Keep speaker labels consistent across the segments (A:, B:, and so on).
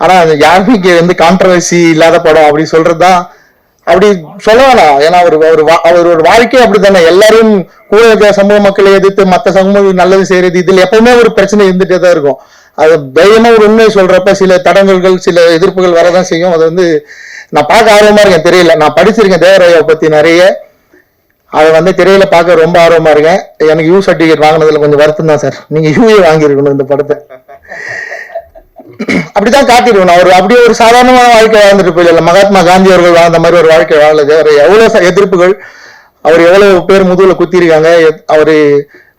A: ஆனா அந்த யாருமே வந்து கான்ட்ரவர்சி இல்லாத படம் அப்படி சொல்றதுதான் அப்படி சொல்ல வேணாம். ஏன்னா அவரோட வாழ்க்கை அப்படித்தானே. எல்லாரும் கூட இருக்கிற சமூக மக்களை எதிர்த்து மற்ற சமூகம் நல்லது செய்யறது, இதுல எப்பவுமே ஒரு பிரச்சனை இருந்துட்டே தான் இருக்கும். அது தைரியமா ஒரு உண்மை சொல்றப்ப சில தடங்கல்கள் சில எதிர்ப்புகள் வரதான் செய்யும். அது வந்து நான் பார்க்க ஆர்வமா இருக்கேன். தெரியல, நான் படிச்சிருக்கேன் தேவராயாவை பத்தி நிறைய. அதை வந்து திரையில பார்க்க ரொம்ப ஆர்வமா இருக்கேன். எனக்கு யூ சர்டிபிகேட் வாங்கினதுல கொஞ்சம் வருத்தம் தான் சார். நீங்க யூஏ வாங்கியிருக்கணும் இந்த படத்தை. அப்படிதான் காட்டிடுவோம். அவர் அப்படியே ஒரு சாதாரணமான வாழ்க்கை வாழ்ந்துட்டு போயிடல. மகாத்மா காந்தி அவர்கள் வாழ்ந்த மாதிரி ஒரு வாழ்க்கை வாழல. அவர் எவ்வளவு எதிர்ப்புகள், அவர் எவ்வளவு பேர் முதுகுல குத்திருக்காங்க. அவரு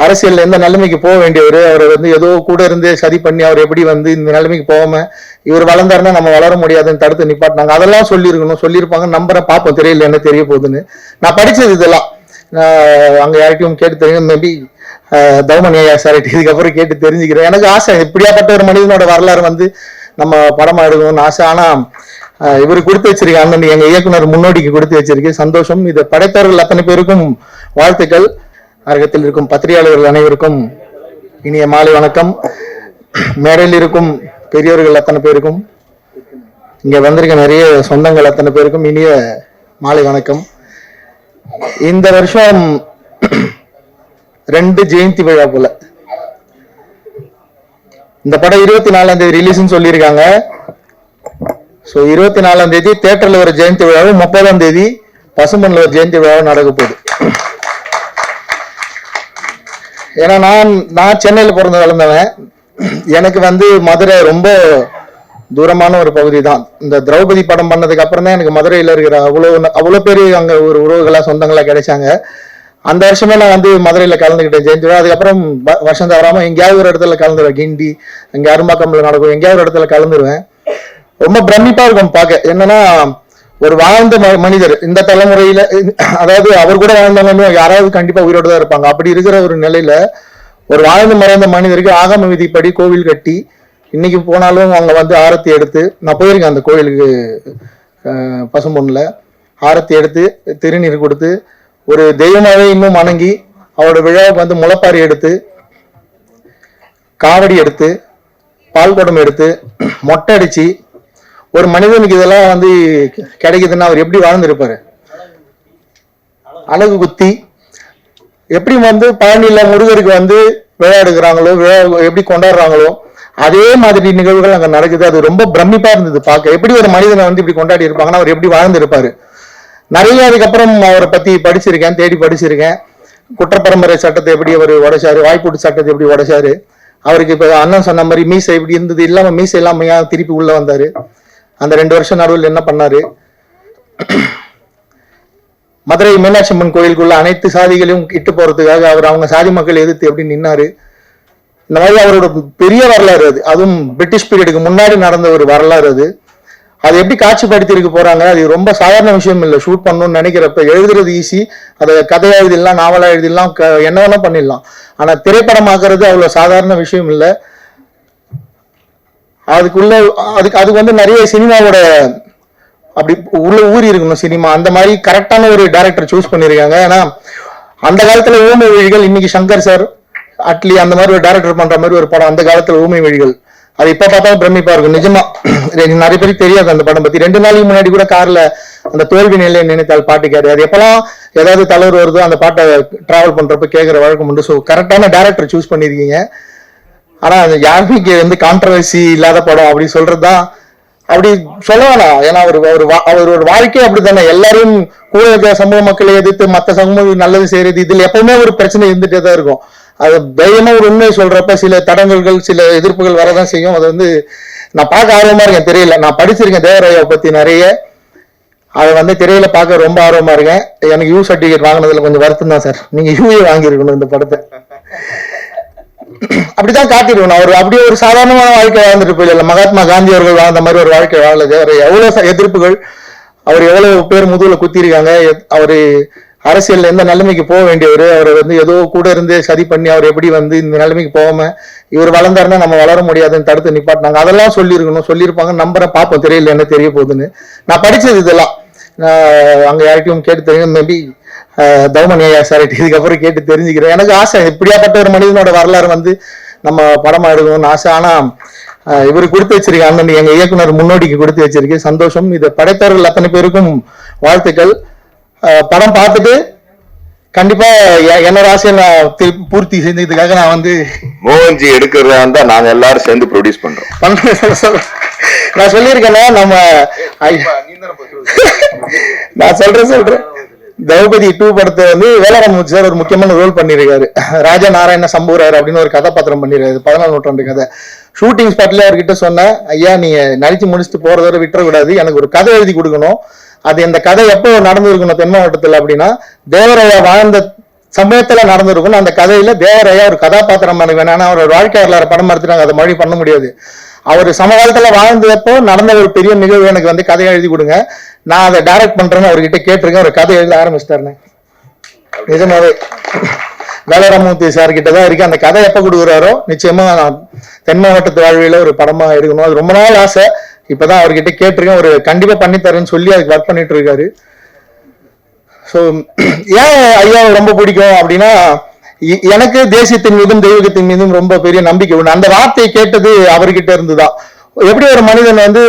A: அரசியல் எந்த நிலைமைக்கு போக வேண்டியவர், அவர் வந்து ஏதோ கூட இருந்து சதி பண்ணி அவர் எப்படி வந்து இந்த நிலைமைக்கு போகாம இவர் வளர்ந்தாருன்னா நம்ம வளர முடியாதுன்னு தடுத்து நிப்பாட்டினாங்க. அதெல்லாம் சொல்லியிருக்கணும், சொல்லியிருப்பாங்க. நம்புறேன், பார்ப்போம் தெரியல என்ன தெரிய போகுதுன்னு. நான் படிச்சது இதெல்லாம் அங்க யார்கிட்டையும் கேட்டு தெரியும். மேபி தௌமனியா சார் இதுக்கப்புறம் கேட்டு தெரிஞ்சுக்கிறேன். எனக்கு ஆசை இப்படியாப்பட்ட ஒரு மனிதனோட வரலாறு வந்து நம்ம படமா எடுக்கணும்னு ஆசை. ஆனா இவரு கொடுத்து வச்சிருக்க அண்ணன் எங்க இயக்குனர் முன்னோடிக்கு கொடுத்து வச்சிருக்கு. சந்தோஷம். இதை படைத்தவர்கள் அத்தனை பேருக்கும் வாழ்த்துக்கள். அரங்கத்தில் இருக்கும் பத்திரிகையாளர்கள் அனைவருக்கும் இனிய மாலை வணக்கம். மேடையில் இருக்கும் பெரியவர்கள் அத்தனை பேருக்கும், இங்க வந்திருக்க நிறைய சொந்தங்கள் அத்தனை பேருக்கும் இனிய மாலை வணக்கம். இந்த வருஷம் 2 ஜெயந்தி விழா போல. இந்த படம் 24ஆம் தேதி ரிலீஸ்னு சொல்லியிருக்காங்க. ஸோ 24ஆம் தேதி தியேட்டர்ல ஒரு ஜெயந்தி விழாவும் 30ஆம் தேதி பசுமன்ல ஒரு ஜெயந்தி விழாவும் நடக்க போகுது. ஏன்னா நான் சென்னையில் பிறந்து வளர்ந்தவன். எனக்கு வந்து மதுரை ரொம்ப தூரமான ஒரு பகுதி தான். இந்த திரௌபதி படம் பண்ணதுக்கு அப்புறம் தான் எனக்கு மதுரையில் இருக்கிற அவ்வளோ பேர் அங்கே ஒரு உறவுகளா சொந்தங்களா கிடைச்சாங்க. அந்த வருஷமே நான் வந்து மதுரையில கலந்துக்கிட்டேன் ஜெயந்தி விழா. அதுக்கப்புறம் வருஷம் தவறாம எங்கேயாவது ஒரு இடத்துல கலந்துருவேன். கிண்டி இங்க அரும்பாக்கம்ல நடக்கும், எங்கேயாவது ஒரு இடத்துல கலந்துருவேன். ரொம்ப பிரமிப்பா இருக்கும் பார்க்க. என்னன்னா ஒரு வாழ்ந்த மனிதர் இந்த தலைமுறையில, அதாவது அவர் கூட வாழ்ந்தவங்க யாராவது கண்டிப்பா உயிரோடு தான் இருப்பாங்க. அப்படி இருக்கிற ஒரு நிலையில ஒரு வாழ்ந்து மறைந்த மனிதருக்கு ஆகம விதிப்படி கோவில் கட்டி இன்னைக்கு போனாலும் அங்க வந்து ஆரத்தி எடுத்து, நான் போயிருக்கேன் அந்த கோயிலுக்கு பசும்பொன்னுல, ஆரத்தி எடுத்து திருநீர் கொடுத்து ஒரு தெய்வமாவே இன்னும் வணங்கி அவரோட விழாவுக்கு வந்து முளைப்பாரி எடுத்து காவடி எடுத்து பால் குடம் எடுத்து மொட்டை அடிச்சு ஒரு மனிதனுக்கு இதெல்லாம் வந்து கிடைக்குதுன்னா அவர் எப்படி வாழ்ந்திருப்பாரு. அழகு குத்தி எப்படி வந்து பழனியில முருகருக்கு வந்து விழா எடுக்கிறாங்களோ, விழா எப்படி கொண்டாடுறாங்களோ அதே மாதிரி நிகழ்வுகள் அங்க நடக்குது. அது ரொம்ப பிரமிப்பா இருந்தது பார்க்க. எப்படி ஒரு மனிதனை வந்து இப்படி கொண்டாடி இருப்பாங்கன்னா அவர் எப்படி வாழ்ந்திருப்பாரு. நிறைய அதுக்கப்புறம் அவரை பத்தி படிச்சிருக்கேன், தேடி படிச்சிருக்கேன். குற்றப்பரம்பரை சட்டத்தை எப்படி அவர் உடைச்சாரு, வாய்ப்பூட்டு சட்டத்தை எப்படி உடைச்சாரு. அவருக்கு இப்ப அண்ணன் சொன்ன மாதிரி மீசை இப்படி இருந்தது இல்லாம மீசை இல்லாம திருப்பி உள்ள வந்தாரு. அந்த 2 வருஷம் நடுவில் என்ன பண்ணாரு. மதுரை மீனாட்சி அம்மன் கோயிலுக்குள்ள அனைத்து சாதிகளையும் இட்டு போறதுக்காக அவர் அவங்க சாதி மக்கள் எதிர்த்து எப்படி நின்னாரு. இந்த மாதிரி அவரோட பெரிய வரலாறு அது. அதுவும் பிரிட்டிஷ் பீரியடுக்கு முன்னாடி நடந்த ஒரு வரலாறு அது. அதை எப்படி காட்சிப்படுத்தி இருக்க போறாங்க. அது ரொம்ப சாதாரண விஷயம் இல்லை. ஷூட் பண்ணணும்னு நினைக்கிறப்ப எழுதுறது ஈஸி, அதை கதையா எழுதிடலாம், நாவலா எழுதிடலாம், என்ன வேணா பண்ணிடலாம். ஆனா திரைப்படமாக்குறது அவ்வளவு சாதாரண விஷயம் இல்லை. அதுக்கு வந்து நிறைய சினிமாவோட அப்படி உள்ள ஊறி இருக்கணும் சினிமா. அந்த மாதிரி கரெக்டான ஒரு டைரக்டர் சூஸ் பண்ணிருக்காங்க. ஏன்னா அந்த காலத்துல ஊமை வழிகள், இன்னைக்கு சங்கர் சார் அட்லி அந்த மாதிரி ஒரு டைரக்டர் பண்ற மாதிரி ஒரு படம் அந்த காலத்துல ஊமை வழிகள். அது இப்ப பார்த்தா பிரமிப்பா இருக்கும் நிஜமா. நிறைய பேருக்கு தெரியாது அந்த படம் பத்தி. 2 நாளைக்கு முன்னாடி கூட கார்ல அந்த தோல்வி நிலையை நினைத்தால் பாட்டு கேட்டு, அது எப்பெல்லாம் ஏதாவது தலைவர் வருதோ அந்த பாட்டை டிராவல் பண்றப்ப கேட்கிற வழக்கம் உண்டு. ஸோ கரெக்டான டைரக்டர் சூஸ் பண்ணிருக்கீங்க. ஆனா யாருமே வந்து கான்ட்ரவர்சி இல்லாத படம் அப்படி சொல்றதுதான் அப்படி சொல்ல வேணாம். ஏன்னா அவரோட வாழ்க்கை அப்படித்தானே. எல்லாரும் கூட இருக்கிற சமூக மக்களை எதிர்த்து மற்ற சமூகம் நல்லது செய்யறது, இதுல எப்பவுமே ஒரு பிரச்சனை இருந்துட்டே தான் இருக்கும். அது தைரியமா ஒரு உண்மை சொல்றப்ப சில தடங்கல்கள் சில எதிர்ப்புகள் வரதான் செய்யும். அது வந்து நான் பார்க்க ஆர்வமா இருக்கேன். தெரியல, நான் படிச்சிருக்கேன் தேவராயாவை பத்தி நிறைய. அதை வந்து திரையில பார்க்க ரொம்ப ஆர்வமா இருக்கேன். எனக்கு யூ சர்டிபிகேட் வாங்கினதுல கொஞ்சம் வருத்தம் தான் சார். நீங்க யூஏ வாங்கியிருக்கணும் இந்த படத்தை. அப்படிதான் காட்டிடுவோம். அவர் அப்படியே ஒரு சாதாரணமான வாழ்க்கை வாழ்ந்துட்டு போயிடல. மகாத்மா காந்தி அவர்கள் வாழ்ந்த மாதிரி ஒரு வாழ்க்கை வாழல. அவர் எவ்வளவு எதிர்ப்புகள், அவர் எவ்வளவு பேர் முதுகுல குத்திருக்காங்க. அவரு அரசியல் எந்த நிலைமைக்கு போக வேண்டியவர், அவர் வந்து ஏதோ கூட இருந்து சதி பண்ணி அவர் எப்படி வந்து இந்த நிலைமைக்கு போகாம இவர் வளர்ந்தாருன்னா நம்ம வளர முடியாதுன்னு தடுத்து நிப்பாட்டினாங்க. அதெல்லாம் சொல்லியிருக்கணும், சொல்லியிருப்பாங்க. நம்புறேன், பார்ப்போம் தெரியல என்ன தெரிய போகுதுன்னு. நான் படிச்சது இதெல்லாம் அங்க யார்கிட்டையும் கேட்டு தெரியும். மேபி தௌமனியா சார் இதுக்கப்புறம் கேட்டு தெரிஞ்சுக்கிறேன். எனக்கு ஆசை இப்படியாப்பட்ட ஒரு மனிதனோட வரலாறு வந்து நம்ம படமா எடுக்கணும்னு ஆசை. ஆனா இவரு கொடுத்து வச்சிருக்க அண்ணன் எங்க இயக்குனர் முன்னோடிக்கு கொடுத்து வச்சிருக்கு. சந்தோஷம். இதை படைத்தவர்கள் அத்தனை பேருக்கும் வாழ்த்துக்கள். படம் பார்த்துட்டு கண்டிப்பா என்னோட ஆசையை நான் பூர்த்தி செஞ்சதுக்காக நான் வந்து
B: மோகன்ஜி எடுக்கிறதா இருந்தா நாங்க எல்லாரும் சேர்ந்து ப்ரொடியூஸ் பண்றோம்.
A: நான் சொல்லியிருக்கேன்னா நம்ம நான் சொல்றேன் திரௌபதி 2 படத்தை வந்து வேளாண்மை சார் ஒரு முக்கியமான ரோல் பண்ணிருக்காரு. ராஜா நாராயண சம்பூரார் அப்படின்னு ஒரு கதாபாத்திரம் பண்ணிருக்காரு. 14 நூற்றாண்டு கதை. ஷூட்டிங் ஸ்பாட்ல அவர்கிட்ட சொன்னேன், ஐயா நீங்க நடிச்சு முடிச்சுட்டு போறதோட விட்டுறக்கூடாது, எனக்கு ஒரு கதை எழுதி கொடுக்கணும். அது இந்த கதை எப்போ நடந்திருக்கணும் தென் மாவட்டத்தில் அப்படின்னா தேவராயா வாழ்ந்த சமயத்துல நடந்திருக்கணும். அந்த கதையில தேவராயா ஒரு கதாபாத்திரம் பண்ண வேணாம். அவர் வாழ்க்கை வரலாறு படம் எடுத்துட்டாங்க, அதை மொழி பண்ண முடியாது. அவர் சமகாலத்துல வாழ்ந்தப்போ நடந்த ஒரு பெரிய நிகழ்வு எனக்கு வந்து கதையை எழுதி கொடுங்க, நான் அதை டைரக்ட் பண்றேன்னு அவர்கிட்ட கேட்டிருக்கேன். ஒரு கதை எழுத ஆரம்பிச்சிட்டாருன்னு நிஜமாவே வேலராமூர்த்தி சார் கிட்ட தான் இருக்கு. அந்த கதை எப்ப கொடுக்குறாரோ நிச்சயமா தென் மாவட்டத்து வாழ்வியல ஒரு படமா எடுக்கணும். அது ரொம்ப நாள் ஆசை. இப்பதான் அவர்கிட்ட கேட்டிருக்கேன், ஒரு கண்டிப்பா பண்ணித்தரேன்னு சொல்லி அதுக்கு ஒர்க் பண்ணிட்டு இருக்காரு. ஸோ ஏன் ஐயா ரொம்ப பிடிக்கும் அப்படின்னா எனக்கு தேசியத்தின் மீதும் தெய்வீகத்தின் மீதும் ரொம்ப பெரிய நம்பிக்கை உண்டு. அந்த வார்த்தையை கேட்டது அவர்கிட்ட இருந்துதான். எப்படி ஒரு மனிதன் வந்து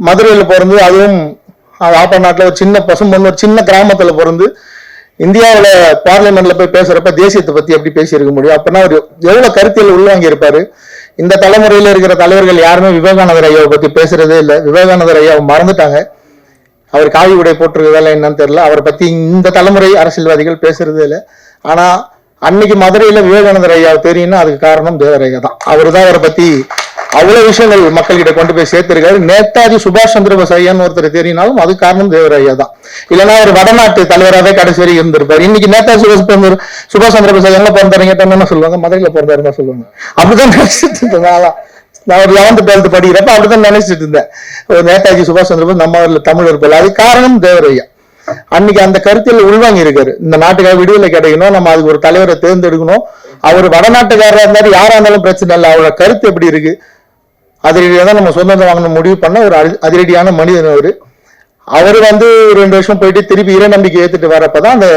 A: மதுரையில பிறந்து, அதுவும் ஆப்பா நாட்டுல ஒரு சின்ன பசும்பொண்ணு ஒரு சின்ன கிராமத்துல பிறந்து இந்தியாவில பார்லிமெண்ட்ல போய் பேசுறப்ப தேசியத்தை பத்தி எப்படி பேசியிருக்க முடியும்? அப்படின்னா அவர் எவ்வளவு கருத்தியல் உள்வாங்கி இருப்பாரு. இந்த தலைமுறையில இருக்கிற தலைவர்கள் யாருமே விவேகானந்தர் ஐயாவை பத்தி பேசுறதே இல்லை. விவேகானந்தர் ஐயாவை மறந்துட்டாங்க. அவர் காவி உடை போட்டிருக்கதால என்னன்னு தெரியல. அவரை பத்தி இந்த தலைமுறை அரசியல்வாதிகள் பேசுறதே இல்லை. ஆனா அன்னைக்கு மதுரையில விவேகானந்தர் ஐயா தெரியும்னா அதுக்கு காரணம் தேவரையா தான். அவரு தான் அவரை பத்தி அவ்வளவு விஷயங்கள் மக்கள்கிட்ட கொண்டு போய் சேர்த்திருக்காரு. நேதாஜி சுபாஷ் சந்திர போஸ் ஐயான்னு ஒருத்தர் தெரியினாலும் அது காரணம் தேவரையா தான். இல்லைன்னா ஒரு வடநாட்டு தலைவராகவே கடைசி வரை இருந்திருப்பாரு. இன்னைக்கு நேதாஜி சுபாஷ் சந்திர போஸ் எங்க பிறந்தாருங்க என்ன சொல்லுவாங்க? மதுரையில பிறந்தாருன்னு சொல்லுவாங்க. அப்படிதான் நினைச்சிட்டு இருந்தேன். நான் ஒரு 11th 12th படிக்கிறப்ப அப்படிதான் நினைச்சிட்டு இருந்தேன். ஒரு நேதாஜி சுபாஷ் சந்திர போஸ் நம்ம தமிழ் இருப்பாரு. அது காரணம் தேவரையா. அன்னைக்கு அந்த கருத்தில் உள்வாங்கி இருக்காரு. இந்த நாட்டுக்காக விடுதலை கிடைக்கணும், நம்ம அதுக்கு ஒரு தலைவரை தேர்ந்தெடுக்கணும். அவர் வடநாட்டுக்காரராக இருந்தாலும் யாரா இருந்தாலும் பிரச்சனை இல்லை. அவரோட கருத்து எப்படி இருக்கு, அதிரடியாக தான் நம்ம சொந்தத்தை வாங்கணும் முடிவு பண்ண ஒரு அதிரடியான மனிதன் அவரு. அவரு வந்து 2 வருஷம் போயிட்டு திருப்பி இறை நம்பிக்கை ஏத்துட்டு வரப்பதான் அந்த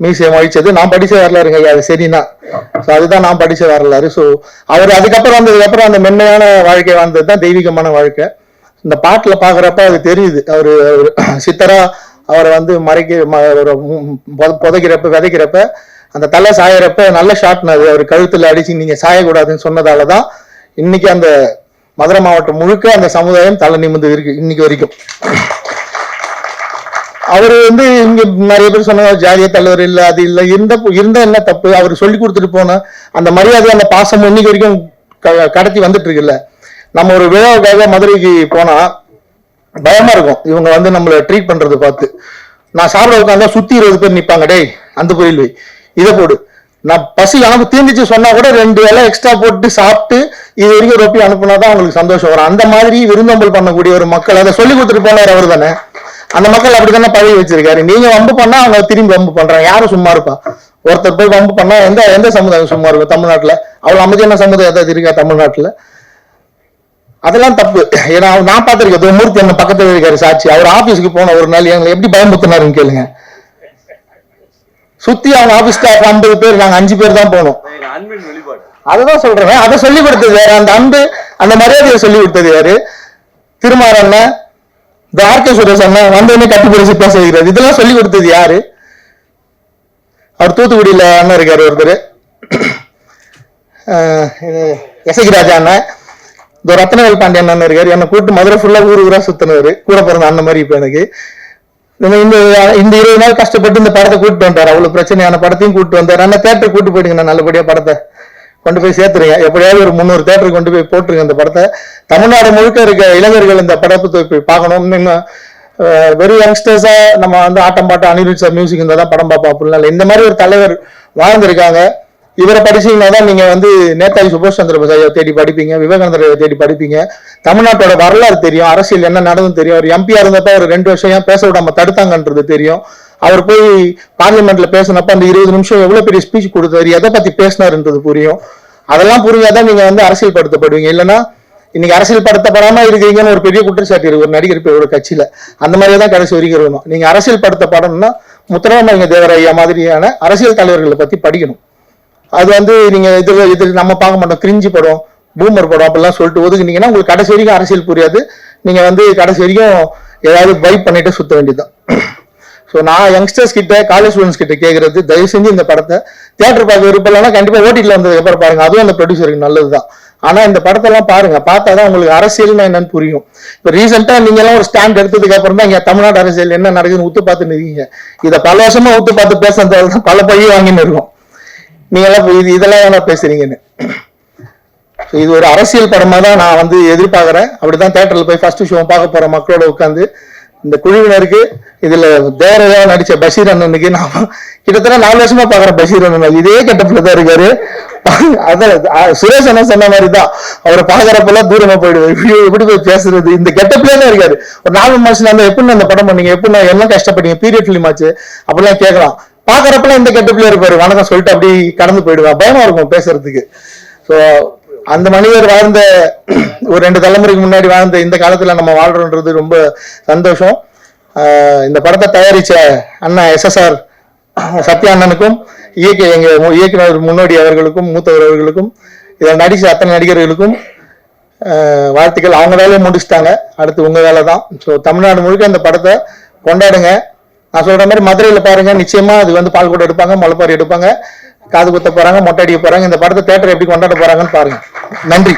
A: மியூசியம் அழிச்சது. நான் படிச்ச வரலாறுங்க, அது சரினா. ஸோ அதுதான் நான் படிச்ச வரலாறு. ஸோ அவர் அதுக்கப்புறம் வந்ததுக்கப்புறம் அந்த மென்மையான வாழ்க்கை வாழ்ந்தது தான் தெய்வீகமான வாழ்க்கை. இந்த பாட்டுல பாக்குறப்ப அது தெரியுது. அவரு சித்தரா அவரை வந்து புதைக்கிறப்ப விதைக்கிறப்ப அந்த தலை சாயறப்ப நல்ல ஷாட்னு அது அவர் கழுத்துல அடிச்சு நீங்க சாயக்கூடாதுன்னு சொன்னதாலதான் இன்னைக்கு அந்த மதுரை மாவட்டம் முழுக்க அந்த சமுதாயம் தலை நிமிர்ந்து இருக்கு இன்னைக்கு வரைக்கும். அவரு வந்து இங்க நிறைய பேர் சொன்னாங்க ஜாலிய தலைவர் இல்ல அது இல்ல இருந்தா என்ன தப்பு? அவர் சொல்லி கொடுத்துட்டு போன அந்த மரியாதை அந்த பாசம் இன்னைக்கு வரைக்கும் கடத்தி வந்துட்டு இருக்குல்ல. நம்ம ஒரு விழாவுக்காக மதுரைக்கு போனா பயமா இருக்கும் இவங்க வந்து நம்மள ட்ரீட் பண்றது பார்த்து. நான் சாப்பிட உட்காந்தா சுத்தி 20 பேர் நிப்பாங்க, டேய் அந்த பொரியல் வை இதை போடு. நான் பசி எனக்கு தீர்ந்துச்சு சொன்னா கூட 2 இலை எக்ஸ்ட்ரா போட்டு சாப்பிட்டு இது வரைக்கும் ரொப்பி அனுப்புனாதான் அவங்களுக்கு சந்தோஷம் வரும். அந்த மாதிரி விருந்தோம்பல் பண்ணக்கூடிய ஒரு மக்கள் அதை சொல்லி கொடுத்துட்டு போனார் அவர் தானே. அந்த மக்கள் அப்படித்தானே பழகி வச்சிருக்காரு. நீங்க வம்பு பண்ணா அவங்க திரும்பி வம்பு பண்றாங்க. யாரும் சும்மா இருப்பா? ஒருத்தர் போய் வம்பு பண்ணா எந்த சமுதாயம் சும்மா இருக்கும்? தமிழ்நாட்டுல அவ்வளவு அமைதியான சமுதாயம் ஏதாவது இருக்கா தமிழ்நாட்டுல? அதெல்லாம் தப்பு. ஏன்னா நான் பார்த்திருக்கேன், மூர்த்தி என்ன பக்கத்துல இருக்காரு சாட்சி. அவர் ஆபீஸ்க்கு போன ஒரு நாள் எங்களை எப்படி பயமுறுத்தினாருன்னு கேளுங்க. சுத்தி அவங்க ஆபீஸ் ஸ்டாஃப் 50 பேர், நாங்க 5 பேர் தான் போனோம். அததான் சொல்றேன். அதை சொல்லி கொடுத்தது யாரு? அந்த அன்பு அந்த மரியாதையை சொல்லி கொடுத்தது யாரு? திருமார் அண்ணன், இந்த ஆர்கே சுரேஷ் அண்ணன் வந்தவனே கட்டி பிடிச்சு பேச வைக்கிறது. இதெல்லாம் சொல்லி கொடுத்தது யாரு? அவர் தூத்துக்குடியில அண்ணன் இருக்காரு ஒருத்தர், எசகி ராஜா அண்ணன். இந்த ரத்னவேல் பாண்டியன் அண்ணன் இருக்காரு. என்னை கூப்பிட்டு மதுரை ஃபுல்லா ஊரா சுத்தினவர். கூட பிறந்த அண்ணன் மாதிரி. இப்ப எனக்கு இந்த 20 நாள் கஷ்டப்பட்டு இந்த படத்தை கூப்பிட்டு வந்தார். அவ்வளவு பிரச்சனையான படத்தையும் கூப்பிட்டு வந்தார். அண்ணன் தேட்டர் கூப்பிட்டு போயிடுங்க, நான் நல்லபடியா படத்தை கொண்டு போய் சேர்த்துருங்க. எப்படியாவது ஒரு 300 தேட்டருக்கு கொண்டு போய் போட்டுருங்க இந்த படத்தை. தமிழ்நாடு முழுக்க இருக்க இளைஞர்கள் இந்த படத்தை போய் பார்க்கணும். இன்னும் வெறும் யங்ஸ்டர்ஸா நம்ம வந்து ஆட்டம் பாட்டம் அனிருத் சார் மியூசிக் இருந்தால் தான் படம் பார்ப்போம் அப்படின்னா இல்லை. இந்த மாதிரி ஒரு தலைவர் வாழ்ந்திருக்காங்க. இவரை படிச்சீங்கன்னா தான் நீங்க வந்து நேதாஜி சுபாஷ் சந்திர போஸ் ஐயா தேடி படிப்பீங்க, விவேகானந்தர் ஐயா தேடி படிப்பீங்க. தமிழ்நாட்டோட வரலாறு தெரியும், அரசியல் என்ன நடந்து தெரியும். அவர் எம்பியா இருந்தப்ப ஒரு 2 வருஷம் ஏன் பேச விடாம தடுத்தாங்கன்றது தெரியும். அவர் போய் பார்லிமெண்ட்ல பேசினப்ப அந்த 20 நிமிஷம் எவ்வளவு பெரிய ஸ்பீச் கொடுத்தாரு, எதை பத்தி பேசினாருன்றது புரியும். அதெல்லாம் புரியாதான் நீங்க வந்து அரசியல் படுத்தப்படுவீங்க. இல்லைன்னா இன்னைக்கு அரசியல் படுத்தப்படாம இருக்கீங்கன்னு ஒரு பெரிய குற்றச்சாட்டு இருக்கு ஒரு நடிகர் பேரோட கட்சியில. அந்த மாதிரியே தான் கடைசி வரைக்கும் இருக்கணும். நீங்க அரசியல் படுத்தப்படணும்னா முத்துராமலிங்க தேவர் ஐயா மாதிரியான அரசியல் தலைவர்களை பத்தி படிக்கணும். அது வந்து நீங்க இது நம்ம பார்க்க மாட்டோம். கிரிஞ்சி படம், பூமர் படம் அப்படிலாம் சொல்லிட்டு ஒதுக்குனீங்கன்னா உங்களுக்கு கடைசி வரைக்கும் அரசியல் புரியாது. நீங்க வந்து கடைசி வரைக்கும் ஏதாவது வைப் பண்ணிட்டு சுத்த வேண்டியதுதான். ஸோ நான் யங்ஸ்டர்ஸ் கிட்ட, காலேஜ் ஸ்டூடெண்ட்ஸ் கிட்ட கேட்கறது, தயவு செஞ்சு இந்த படத்தை தியேட்டர் பார்க்க விருப்பம் இல்லைன்னா கண்டிப்பா ஓடிடியில் வந்ததுக்கு அப்புறம் பாருங்க, அதுவும் அந்த ப்ரொடியூசருக்கு நல்லதுதான். ஆனா இந்த படத்தெல்லாம் பாருங்க, பார்த்தாதான் உங்களுக்கு அரசியல்னா என்னன்னு புரியும். இப்ப ரீசெண்டா நீங்க எல்லாம் ஒரு ஸ்டாண்ட் எடுத்ததுக்கு அப்புறம் தான் இங்க தமிழ்நாடு அரசியல் என்ன நடக்குதுன்னு உத்து பார்த்து நிற்கீங்க. இதை பல வருஷமா உத்து பார்த்து பேசுறதால பல பைய வாங்கின்னு இருக்கோம். நீங்க எல்லாம் இதெல்லாம் என்ன பேசுறீங்கன்னு. இது ஒரு அரசியல் படமா தான் நான் வந்து எதிர்பார்க்கிறேன். அப்படிதான் தியேட்டர்ல போய் ஃபர்ஸ்ட் ஷோ பார்க்க போற மக்களோட உட்காந்து இந்த குழுவினருக்கு இதுல தேரையா நடிச்ச பஷீர் அண்ணனுக்கு நான் கிட்டத்தட்ட 4 வருஷமா பாக்குறேன். பஷீர் அண்ணன் இதே கெட்டப்ல தான் இருக்காரு. அதான் சுரேஷ் அண்ணன் சொன்ன மாதிரிதான், அவரை பாக்குறப்பெல்லாம் தூரமா போயிடுவாரு. எப்படி போய் பேசுறது, இந்த கெட்டப்லயே தான் இருக்காரு. ஒரு 4 மாசம் அந்த எப்படி அந்த படம் பண்ணீங்க, எப்படி எல்லாம் கஷ்டப்பட்டீங்க, பீரியட் ஃபிலிம் ஆச்சு அப்படிலாம் கேட்கலாம். பாக்குறப்பெல்லாம் இந்த கெட்டப்லயே இருப்பாரு. வணக்கம் சொல்லிட்டு அப்படி கடந்து போயிடுவேன். பயமா இருக்கும் பேசுறதுக்கு. ஸோ அந்த மனிதர் வாழ்ந்த ஒரு 2 தலைமுறைக்கு முன்னாடி வாழ்ந்த இந்த காலத்துல நம்ம வாழ்றோன்றது ரொம்ப சந்தோஷம். இந்த படத்தை தயாரிச்ச அண்ணா SSR சத்யா அண்ணனுக்கும், எங்க இயக்குனர் முன்னோடி அவர்களுக்கும், மூத்தவர் அவர்களுக்கும், இதில் நடிச்ச அத்தனை நடிகர்களுக்கும் வாழ்த்துக்கள். அவங்க வேலையை முடிச்சுட்டாங்க, அடுத்து உங்க வேலை தான். ஸோ தமிழ்நாடு முழுக்க இந்த படத்தை கொண்டாடுங்க. நான் சொல்ற மாதிரி மதுரையில் பாருங்க, நிச்சயமா அது வந்து பால் கூட எடுப்பாங்க, முளைப்பாரி எடுப்பாங்க, காது குத்த போறாங்க, மொட்டை அடிக்க போறாங்க. இந்த படத்தை தியேட்டர் எப்படி கொண்டாட போறாங்கன்னு பாருங்க. நன்றி.